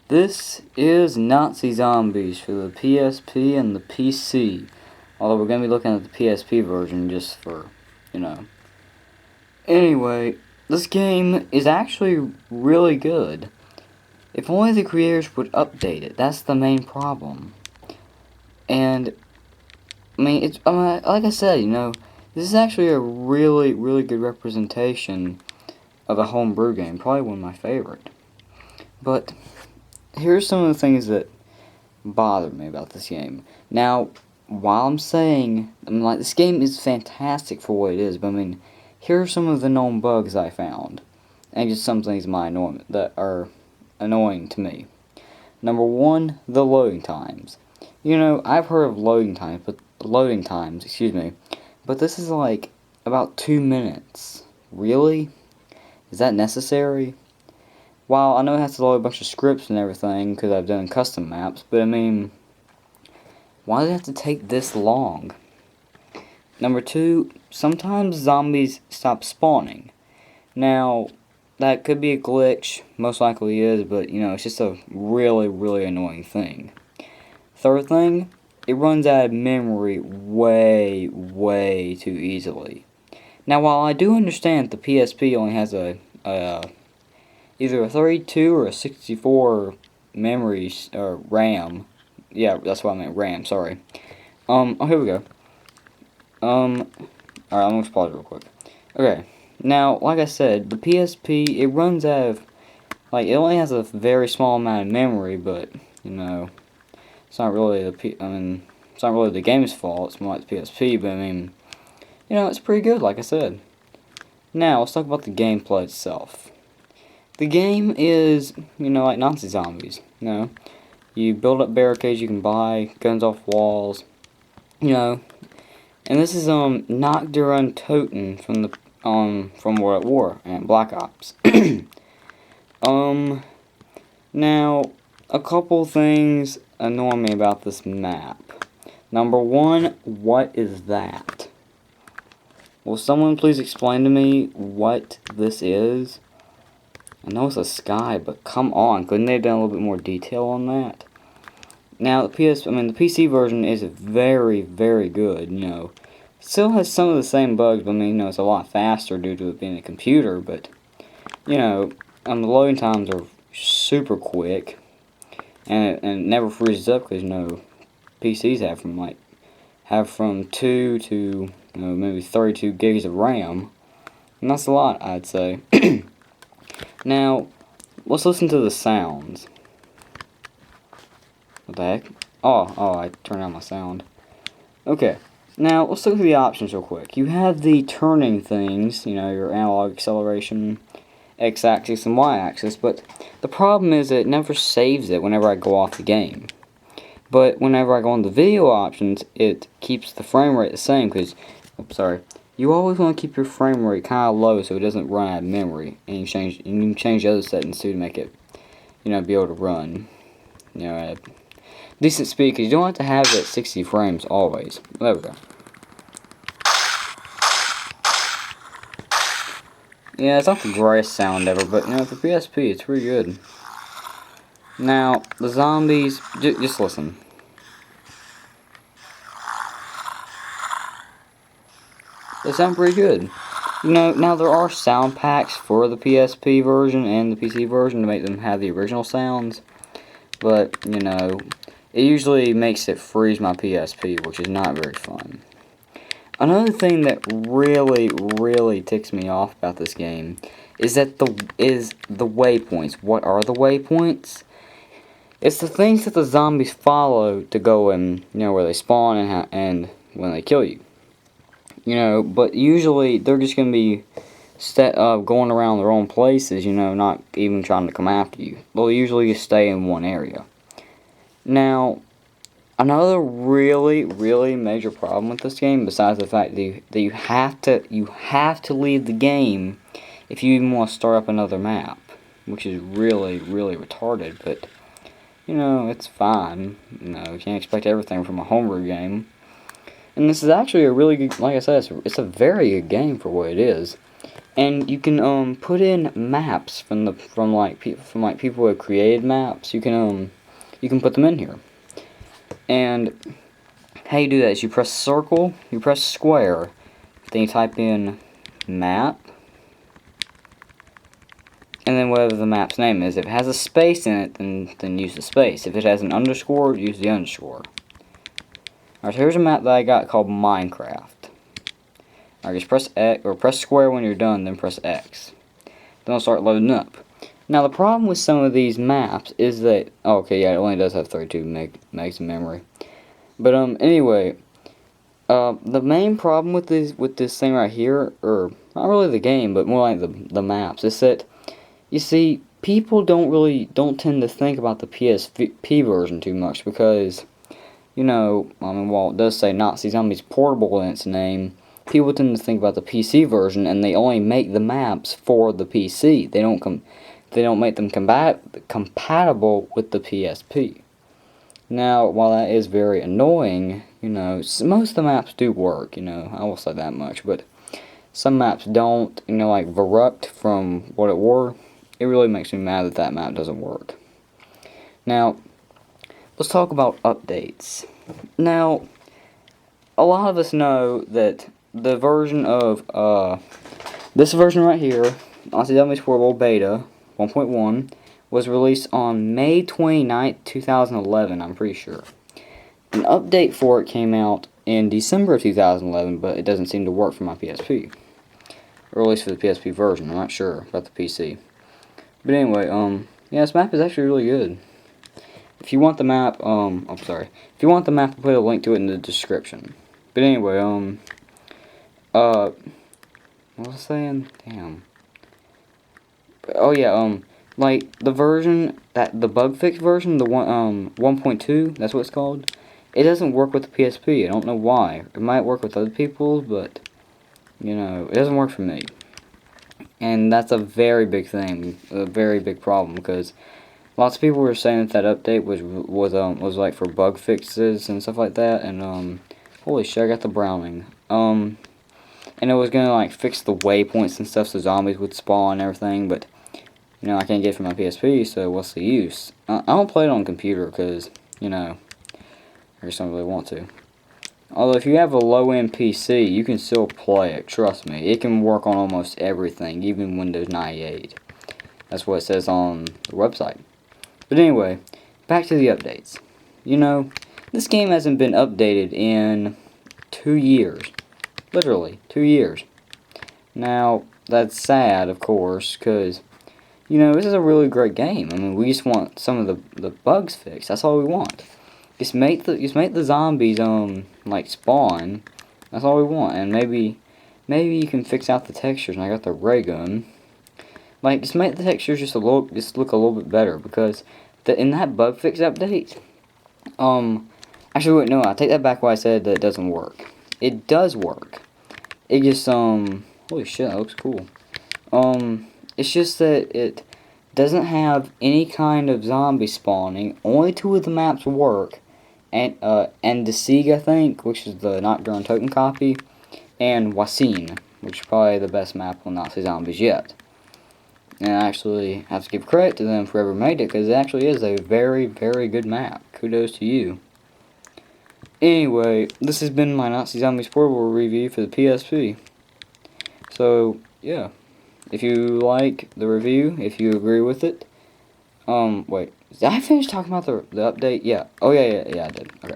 This is Nazi Zombies for the PSP and the PC. Although we're going to be looking at the PSP version just for, Anyway, this game is actually really good. If only the creators would update it. That's the main problem. And, it's like I said, this is actually a really, really good representation of a homebrew game. Probably one of my favorite. But here's some of the things that bother me about this game. Now, while I'm saying, this game is fantastic for what it is, but here are some of the known bugs I found, and just some things that are annoying to me. Number one, the loading times. I've heard of loading times, but this is like about 2 minutes. Really? Is that necessary? While I know it has to load a bunch of scripts and everything, because I've done custom maps, but why does it have to take this long? Number two, sometimes zombies stop spawning. Now, that could be a glitch, most likely is, but, it's just a really, really annoying thing. Third thing, it runs out of memory way, way too easily. Now, while I do understand that the PSP only has either a 32 or a 64 memory or RAM. Yeah, that's what I meant, RAM, sorry. Here we go. Alright, I'm gonna pause real quick. Okay, now, like I said, the PSP, it runs out of, it only has a very small amount of memory, but, it's not really it's not really the game's fault, it's more like the PSP, but it's pretty good, like I said. Now, let's talk about the gameplay itself. The game is, like Nazi Zombies, You build up barricades you can buy, guns off walls, And this is, Knock Der Untoten from World at War and Black Ops. Now, a couple things annoy me about this map. Number one, what is that? Will someone please explain to me what this is? I know it's a sky, but come on, couldn't they have done a little bit more detail on that? Now, the PC version is very, very good, Still has some of the same bugs, but it's a lot faster due to it being a computer, but, the loading times are super quick, and it never freezes up, because, PCs have from 2 to, maybe 32 gigs of RAM, and that's a lot, I'd say. Now, let's listen to the sounds. What the heck? Oh, I turned on my sound. Okay, now let's look at the options real quick. You have the turning things, your analog acceleration, x-axis and y-axis, but the problem is it never saves it whenever I go off the game. But whenever I go on the video options, it keeps the frame rate the same, because, you always want to keep your frame rate kind of low so it doesn't run out of memory. And you can change the other settings too to make it, be able to run, at decent speed. Because you don't have to have it at 60 frames always. There we go. Yeah, it's not the greatest sound ever, but for PSP, it's pretty good. Now, the zombies, just listen. They sound pretty good. Now there are sound packs for the PSP version and the PC version to make them have the original sounds. But, it usually makes it freeze my PSP, which is not very fun. Another thing that really, really ticks me off about this game is the waypoints. What are the waypoints? It's the things that the zombies follow to go and, where they spawn and when they kill you. But usually they're just going to be going around their own places, not even trying to come after you. They'll usually just stay in one area. Now, another really, really major problem with this game, besides the fact that you have to leave the game if you even want to start up another map, which is really, really retarded, but, it's fine. You can't expect everything from a homebrew game. And this is actually a really good, like I said, it's a very good game for what it is. and you can put in maps from people who have created maps. You can put them in here. And how you do that is you press circle, you press square, then you type in map, and then whatever the map's name is. If it has a space in it, then use the space. If it has an underscore, use the underscore. Alright, so here's a map that I got called Minecraft. Alright, just press X, or press square when you're done, then press X. Then it'll start loading up. Now the problem with some of these maps is that, oh, okay, yeah, it only does have 32 megs of memory. But anyway, the main problem with this thing right here, or not really the game, but more like the maps, is that, you see, people don't tend to think about the PSP version too much because, you know, I mean, while it does say Nazi Zombies Portable in its name, people tend to think about the PC version, and they only make the maps for the PC. They don't make them compatible with the PSP. Now, while that is very annoying, you know, most of the maps do work, you know, I will say that much, but some maps don't, you know, like Verruct from What It Were. It really makes me mad that map doesn't work. Now, let's talk about updates. Now, a lot of us know that the version of, this version right here, Nazi Zombies Portable Beta 1.1, was released on May 29th, 2011, I'm pretty sure. An update for it came out in December of 2011, but it doesn't seem to work for my PSP. Or at least for the PSP version, I'm not sure about the PC. But anyway, yeah, this map is actually really good. If you want the map, I'm sorry. If you want the map, I'll put a link to it in the description. But anyway, what was I saying? Damn. Oh yeah, like the version the bug fix version, the 1.2, that's what it's called. It doesn't work with the PSP. I don't know why. It might work with other people, but you know, it doesn't work for me. And that's a very big thing, a very big problem, because lots of people were saying that update was like for bug fixes and stuff like that, and holy shit, I got the Browning. And it was gonna like fix the waypoints and stuff so zombies would spawn and everything, but you know, I can't get it from my PSP, so what's the use? I don't play it on computer because, you know, I just don't really want to. Although if you have a low-end PC, you can still play it, trust me. It can work on almost everything, even Windows 98. That's what it says on the website. But anyway, back to the updates. You know, this game hasn't been updated in 2 years. Literally, 2 years. Now, that's sad, of course, because, you know, this is a really great game. I mean, we just want some of the bugs fixed. That's all we want. Just make the zombies like spawn. That's all we want. And maybe you can fix out the textures. And I got the ray gun. Like, just make the textures just look a little bit better, because in that bug fix update, actually wait, no, I take that back. What I said that it doesn't work. It does work. It just holy shit, that looks cool. It's just that it doesn't have any kind of zombie spawning. Only 2 of the maps work. And Desig, I think, which is the Nocturne token copy, and Wasin, which is probably the best map on Nazi Zombies yet. And I actually have to give credit to them for whoever made it, because it actually is a very, very good map. Kudos to you. Anyway, this has been my Nazi Zombies Portable review for the PSP. So, yeah. If you like the review, if you agree with it, wait. Did I finish talking about the update? Yeah. Oh, yeah, I did. Okay.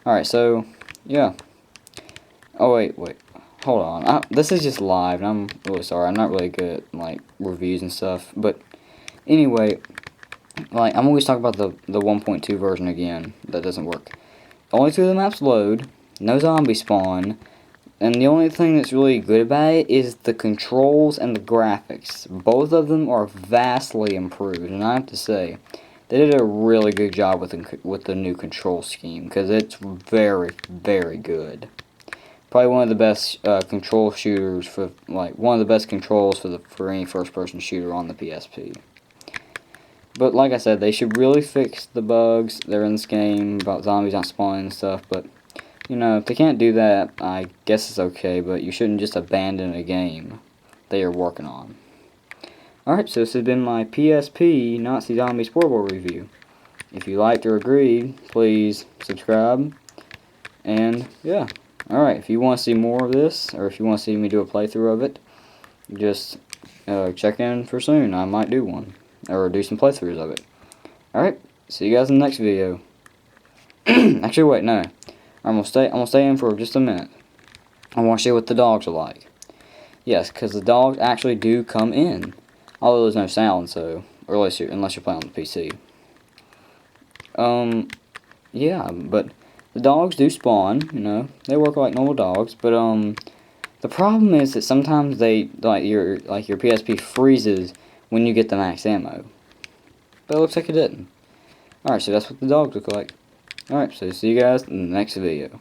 Alright, so, yeah. Oh, wait. Hold on. This is just live, and I'm really sorry. I'm not really good at, like, reviews and stuff. But, anyway, like, I'm always talking about the 1.2 version again. That doesn't work. Only 2 of the maps load. No zombie spawn. And the only thing that's really good about it is the controls and the graphics. Both of them are vastly improved, and I have to say, they did a really good job with the new control scheme, because it's very, very good. Probably one of the best control shooters for, like, one of the best controls for any first-person shooter on the PSP. But like I said, they should really fix the bugs that are in this game about zombies not spawning and stuff, but you know, if they can't do that, I guess it's okay, but you shouldn't just abandon a game. they are working on. Alright, so this has been my PSP Nazi Zombie Scoreboard review. If you liked or agreed, please subscribe. And yeah, alright, if you want to see more of this, or if you want to see me do a playthrough of it, just check in for soon. I might do one, or do some playthroughs of it. Alright, see you guys in the next video. Actually, wait, no. I'm gonna stay in for just a minute. I want to show you what the dogs are like. Yes, because the dogs actually do come in. Although there's no sound, so, or unless you're playing on the PC. Yeah, but the dogs do spawn, you know. They work like normal dogs, but the problem is that sometimes they your PSP freezes when you get the max ammo. But it looks like it didn't. Alright, so that's what the dogs look like. Alright, so see you guys in the next video.